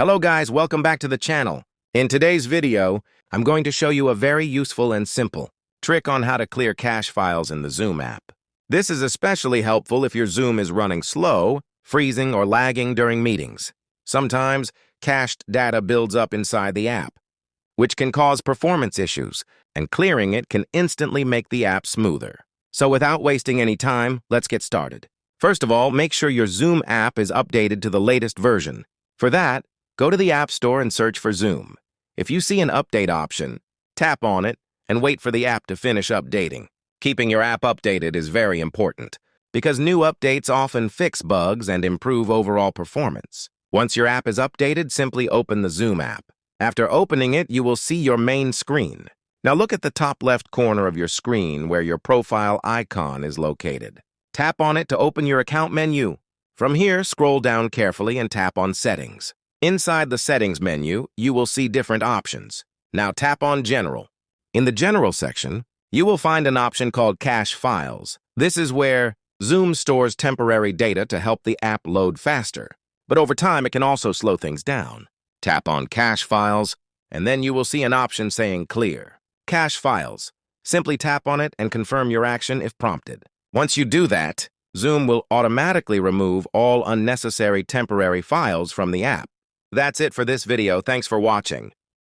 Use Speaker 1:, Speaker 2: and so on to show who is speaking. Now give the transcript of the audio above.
Speaker 1: Hello guys, welcome back to the channel. In today's video, I'm going to show you a very useful and simple trick on how to clear cache files in the Zoom app. This is especially helpful if your Zoom is running slow, freezing, or lagging during meetings. Sometimes, cached data builds up inside the app, which can cause performance issues, and clearing it can instantly make the app smoother. So without wasting any time, let's get started. First of all, make sure your Zoom app is updated to the latest version. For that, go to the App Store and search for Zoom. If you see an update option, tap on it and wait for the app to finish updating. Keeping your app updated is very important because new updates often fix bugs and improve overall performance. Once your app is updated, simply open the Zoom app. After opening it, you will see your main screen. Now look at the top left corner of your screen where your profile icon is located. Tap on it to open your account menu. From here, scroll down carefully and tap on Settings. Inside the Settings menu, you will see different options. Now tap on General. In the General section, you will find an option called Cache Files. This is where Zoom stores temporary data to help the app load faster. But over time, it can also slow things down. Tap on Cache Files, and then you will see an option saying Clear. Cache Files. Simply tap on it and confirm your action if prompted. Once you do that, Zoom will automatically remove all unnecessary temporary files from the app. That's it for this video. Thanks for watching.